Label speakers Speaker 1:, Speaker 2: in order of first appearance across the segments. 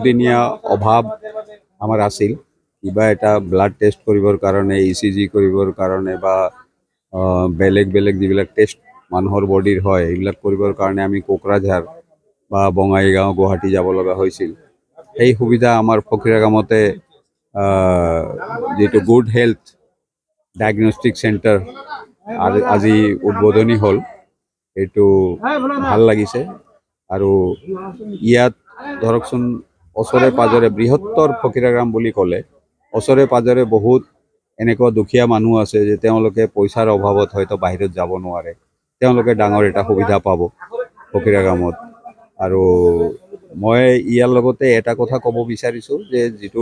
Speaker 1: বহুদিনীয়া অভাৱ আমাৰ আছিল কিবা এটা ব্লাড টেষ্ট কৰিবৰ কাৰণে ECG কৰিবৰ কাৰণে বা বেলেগ বেলেগ যিবিলাক টেষ্ট মানুহৰ বডিৰ হয় এইবিলাক কৰিবৰ কাৰণে আমি কোকৰাঝাৰ বা বঙাইগাঁও গুৱাহাটী যাব লগা হৈছিল সেই সুবিধা আমাৰ ফকিৰাগামতে যেটো গুড হেলথ ডায়াগনস্টিক সেন্টাৰ আজি উদ্বোধনী হল এইটো ভাল লাগিছে আৰু ইয়াত ধৰকচোন ওচৰে পাজৰে বৃহত্তৰ ফকিৰাগাম বুলি ক'লে ওচৰে পাজৰে বহুত এনেকুৱা দুখীয়া মানুহ আছে যে তেওঁলোকে পইচাৰ অভাৱত হয়তো বাহিৰত যাব নোৱাৰে তেওঁলোকে ডাঙৰ এটা সুবিধা পাব ফকিৰাগামত আৰু মই ইয়াৰ লগতে এটা কথা ক'ব বিচাৰিছো যে যেটো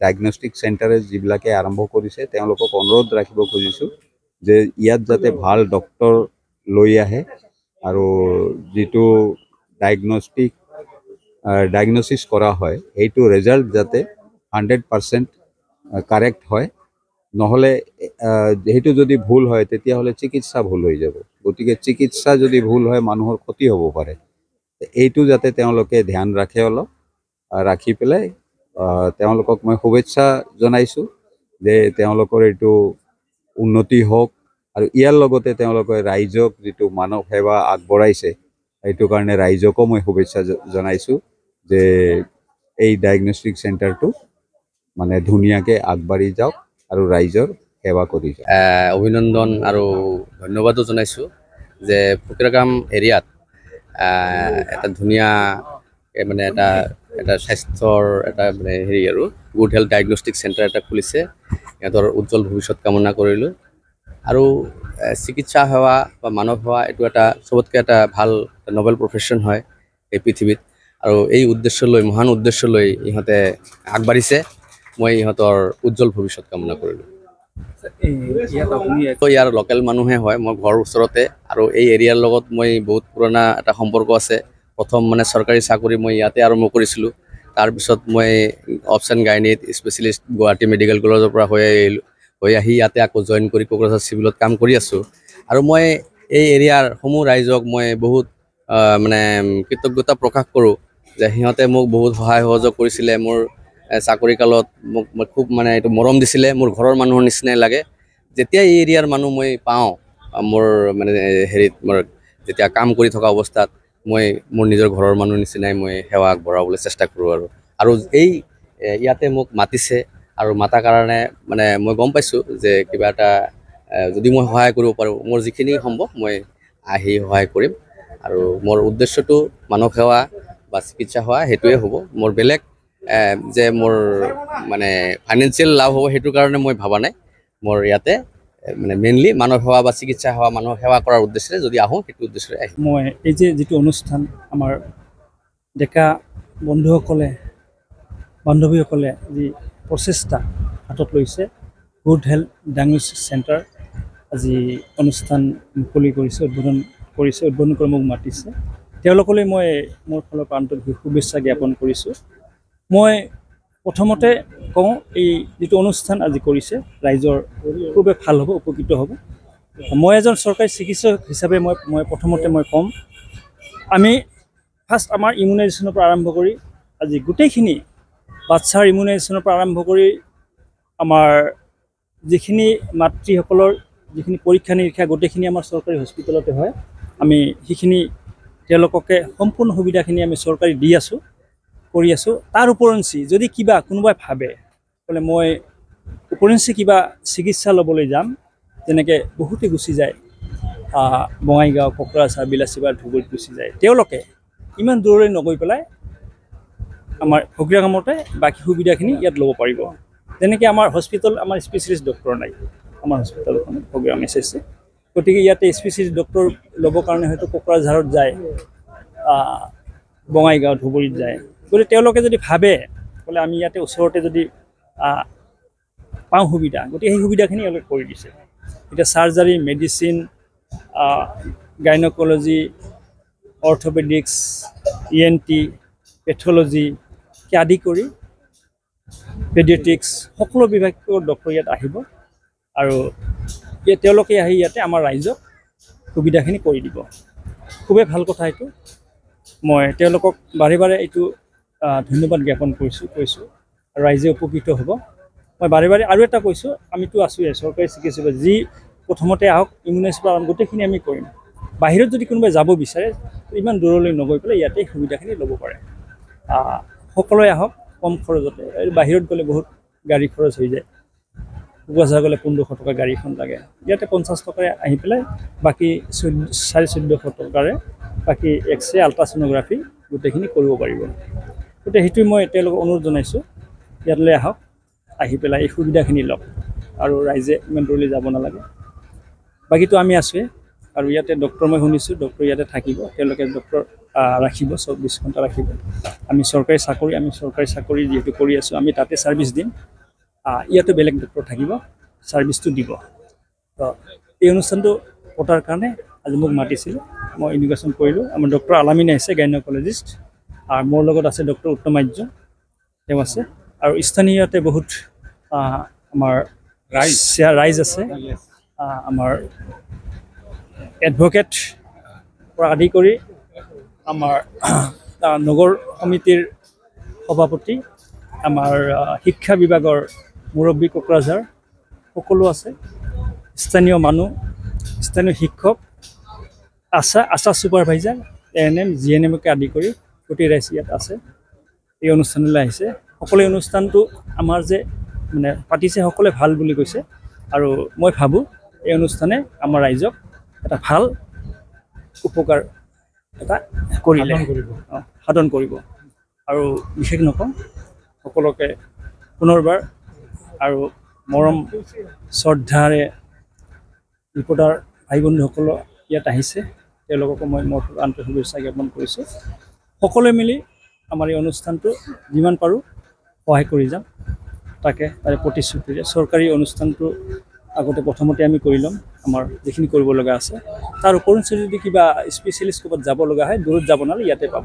Speaker 1: ডায়াগনস্টিক সেন্টাৰে যিবিলাকে আৰম্ভ কৰিছে তেওঁলোকক অনুৰোধ ৰাখিব খুজিছো যে ইয়াত যাতে ভাল ডক্টৰ লৈ আহে আৰু যেটো ডায়াগনোসিস কৰা হয় এইটো ৰিজাল্ট যাতে 100% কাৰেক্ট হয় নহলে যেহেতু যদি ভুল হয় তেতিয়া হলে চিকিৎসা ভুল হৈ যাব গতিকে চিকিৎসা যদি ভুল হয় মানুহৰ ক্ষতি হ'ব পাৰে এইটো যাতে তেওঁলোকে ধ্যান ৰাখে অলপ ৰাখি পেলাই তেওঁলোকক মই শুভেচ্ছা জনাইছো যে তেওঁলোকৰ এইটো উন্নতি হোক আৰু ইয়াৰ লগতে তেওঁলোকে ৰাইজক যেটো মানৱ সেৱা আগবঢ়াইছে এইটো কাৰণে ৰাইজকো মই শুভেচ্ছা জনাইছো যে এই ডায়াগনস্টিক সেন্টাৰটো মানে ধুনিয়াকে আগবাঢ়ি যাওক আৰু ৰাইজৰ সেৱা কৰি যাওক
Speaker 2: অভিনন্দন আৰু ধন্যবাদও জনাইছো যে ফকিৰাগাম এৰিয়াত এটা ধুনিয়া মানে এটা স্বাস্থ্যৰ এটা মানে হেৰি আৰু গুড হেলথ ডায়াগনস্টিক সেন্টাৰ এটা খুলিছে ইহঁতৰ উজ্জ্বল ভৱিষ্যত কামনা কৰিলো আৰু চিকিৎসা সেৱা বা মানৱ সেৱা এইটো এটা সবতকৈ এটা ভাল নোবেল প্ৰফেশ্যন হয় এই পৃথিৱীত আৰু এই উদ্দেশ্যলৈ মহান উদ্দেশ্যলৈ ইহঁতে আগবাঢ়িছে মই ইহঁতৰ উজ্জ্বল ভৱিষ্যত কামনা কৰিলো ইয়াৰ লোকেল মানুহে হয় মই ঘৰ ওচৰতে আৰু এই এৰিয়াৰ লগত মই বহুত পুৰণা এটা সম্পৰ্ক আছে প্ৰথম মানে চৰকাৰী চাকৰি মই ইয়াতে আৰম্ভ কৰিছিলোঁ তাৰপিছত মই অপশ্যন গাইনিত স্পেচিয়েলিষ্ট গুৱাহাটী মেডিকেল কলেজৰ পৰা হৈ আহি ইয়াতে আকৌ জইন কৰি কোকৰাঝাৰ চিভিলত কাম কৰি আছোঁ আৰু মই এই এৰিয়াৰ সমূহ ৰাইজক মই বহুত মানে কৃতজ্ঞতা প্ৰকাশ কৰোঁ যে সিহঁতে মোক বহুত সহায় সহযোগ কৰিছিলে মোৰ চাকৰি কালত মোক খুব মানে এইটো মৰম দিছিলে মোৰ ঘৰৰ মানুহৰ নিচিনাই লাগে যেতিয়া এই এৰিয়াৰ মানুহ মই পাওঁ মোৰ মানে হেৰিত মোৰ যেতিয়া কাম কৰি থকা অৱস্থাত মই মোৰ নিজৰ ঘৰৰ মানুহৰ নিচিনাই মই সেৱা আগবঢ়াবলৈ চেষ্টা কৰোঁ আৰু এই ইয়াতে মোক মাতিছে আৰু মাতাৰ কাৰণে মানে মই গম পাইছোঁ যে কিবা এটা যদি মই সহায় কৰিব পাৰোঁ মোৰ যিখিনি সম্ভৱ মই আহি সহায় কৰিম আৰু মোৰ উদ্দেশ্যটো মানৱ সেৱা বা চিকিৎসা সেৱা সেইটোৱে হ'ব মোৰ বেলেগ যে মোৰ মানে ফাইনেন্সিয়েল লাভ হ'ব সেইটো কাৰণে মই ভাবা নাই মোৰ ইয়াতে মানে মেইনলি মানৱ সেৱা বা চিকিৎসা সেৱা মানুহৰ সেৱা কৰাৰ উদ্দেশ্যে যদি আহোঁ সেইটো উদ্দেশ্যে আহিম
Speaker 3: মই এই যে যেটো অনুষ্ঠান আমাৰ ডেকা বন্ধুসকলে বান্ধৱীসকলে যি প্ৰচেষ্টা হাতত লৈছে গুড হেলথ ডায়াগনস্টিক সেন্টাৰ আজি অনুষ্ঠান মুকলি কৰিছে উদ্বোধন কৰি মোক মাতিছে তেওঁলোকলৈ মই মোৰ ফালৰ পৰা আন্তৰিক শুভেচ্ছা জ্ঞাপন কৰিছোঁ মই প্ৰথমতে কওঁ এই যেটো অনুষ্ঠান আজি কৰিছে ৰাইজৰ খুবেই ভাল হ'ব উপকৃত হ'ব মই এজন চৰকাৰী চিকিৎসক হিচাপে মই প্ৰথমতে মই ক'ম আমি ফাৰ্ষ্ট আমাৰ ইমিউনাইজেশ্যনৰ পৰা আৰম্ভ কৰি আজি গোটেইখিনি বাচ্চাৰ ইমিউনাইজেশ্যনৰ পৰা আৰম্ভ কৰি আমাৰ যিখিনি মাতৃসকলৰ যিখিনি পৰীক্ষা নিৰীক্ষা গোটেইখিনি আমাৰ চৰকাৰী হস্পিটেলতে হয় আমি সেইখিনি তেওঁলোককে সম্পূৰ্ণ সুবিধাখিনি আমি চৰকাৰী দি আছোঁ কৰি আছোঁ তাৰ উপৰঞ্চি যদি কিবা কোনোবাই ভাবে বোলে মই উপৰঞ্চি কিবা চিকিৎসা ল'বলৈ যাম যেনেকৈ বহুতে গুচি যায় বঙাইগাঁও কোকৰাঝাৰ বিলাচীবাৰ ধুবুৰীত গুচি যায় তেওঁলোকে ইমান দূৰলৈ নগৈ পেলাই আমাৰ ফকিৰাগামতে বাকী সুবিধাখিনি ইয়াত ল'ব পাৰিব যেনেকৈ আমাৰ হস্পিটেল আমাৰ স্পেচিয়েলিষ্ট ডক্টৰ নাই আমাৰ হস্পিটেলখন ফকিৰাগাম SSC গতিকে ইয়াতে স্পেচিয়েলিষ্ট ডক্টৰ ল'বৰ কাৰণে হয়তো কোকৰাঝাৰত যায় বঙাইগাঁও ধুবুৰীত যায় গতিকে তেওঁলোকে যদি ভাবে বোলে আমি ইয়াতে ওচৰতে যদি পাওঁ সুবিধা গতিকে সেই সুবিধাখিনি অলপ কৰি দিছে এতিয়া surgery medicine gynaecology orthopaedics ENT pathology আদি কৰি পেডিয়াট্ৰিক্স সকলো বিভাগৰ ডক্টৰ ইয়াত আহিব আৰু তেওঁলোকে আহি ইয়াতে আমাৰ ৰাইজক সুবিধাখিনি কৰি দিব খুবেই ভাল কথা এইটো মই তেওঁলোকক বাৰে বাৰে এইটো ধন্যবাদ জ্ঞাপন কৈছোঁ আৰু ৰাইজে উপকৃত হ'ব। মই বাৰে বাৰে আৰু এটা কৈছোঁ, আমিতো আছোঁৱে চৰকাৰী চিকিৎসক, যি প্ৰথমতে আহক ইমিউনাইজ পৰা গোটেইখিনি আমি কৰিম। বাহিৰত যদি কোনোবাই যাব বিচাৰে ইমান দূৰলৈ নগৈ পেলাই ইয়াতে সুবিধাখিনি ল'ব পাৰে। সকলোৱে আহক কম খৰচতে। বাহিৰত গ'লে বহুত গাড়ী খৰচ হৈ যায়, কোকৰাঝাৰ গ'লে 1500 টকা গাড়ীখন লাগে, ইয়াতে 50 টকাৰে আহি পেলাই বাকী 1450 টকাৰে বাকী এক্সৰে আল্ট্ৰাছ'ন'গ্ৰাফি গোটেইখিনি কৰিব পাৰিব। গতিকে সেইটোৱে মই তেওঁলোকক অনুৰোধ জনাইছোঁ, ইয়ালৈ আহক, আহি পেলাই এই সুবিধাখিনি লওক আৰু ৰাইজে ইমান দূৰলৈ যাব নালাগে। বাকীটো আমি আছোঁৱে আৰু ইয়াতে ডক্টৰ মই শুনিছোঁ ডক্টৰ ইয়াতে থাকিব, তেওঁলোকে ডক্টৰ ৰাখিব, 24 ঘণ্টা ৰাখিব। আমি চৰকাৰী চাকৰি যিহেতু কৰি আছোঁ, আমি তাতে ছাৰ্ভিচ দিম। ইয়াতো বেলেগ ডক্টৰ থাকিব, ছাৰ্ভিচটো দিব। তো এই অনুষ্ঠানটো পতাৰ কাৰণে আজি মোক মাতিছিল, মই ইনভিটেশ্যন কৰিলোঁ। আমাৰ ডক্টৰ আলামিন আহিছে, গাইনকলজিষ্ট, আৰু মোৰ লগত আছে ডক্টৰ উত্তম আৰ্য, তেওঁ আছে, আৰু স্থানীয় ইয়াতে বহুত আমাৰ ৰাইজ আছে, আমাৰ এডভকেট পৰা আদি কৰি আমাৰ নগৰ সমিতিৰ সভাপতি, আমাৰ শিক্ষা বিভাগৰ মুৰব্বী কোকৰাঝাৰ সকলো আছে, স্থানীয় মানুহ, স্থানীয় শিক্ষক, আশা ছুপাৰভাইজাৰ, ANM, GNMকে আদি কৰি গোটেই ৰাইজ ইয়াত আছে, এই অনুষ্ঠানলৈ আহিছে। সকলোৱে অনুষ্ঠানটো আমাৰ যে মানে পাতিছে সকলোৱে ভাল বুলি কৈছে, আৰু মই ভাবোঁ এই অনুষ্ঠানে আমাৰ ৰাইজক এটা ভাল উপকাৰ এটা কৰিলে সাধন কৰিব। আৰু বিশেষ নকওঁ, সকলোকে পুনৰবাৰ আৰু মৰম শ্ৰদ্ধাৰে ৰিপৰ্টাৰ ভাই বন্ধুসকল ইয়াত আহিছে, তেওঁলোককো মই মোৰ আন্তৰিক শুভেচ্ছা জ্ঞাপন কৰিছোঁ। সকলোৱে মিলি আমাৰ এই অনুষ্ঠানটো যিমান পাৰোঁ সহায় কৰি যাম, তাৰে প্ৰতিশ্ৰুতিৰে। চৰকাৰী অনুষ্ঠানটো আগতে প্ৰথমতে আমি কৰি ল'ম, আমাৰ যিখিনি কৰিব লগা আছে। তাৰ ওপৰত যদি কিবা স্পেচিয়েলিষ্ট ক'ৰবাত যাব লগা হয়, দূৰত যাব নালাগে, ইয়াতে পাব।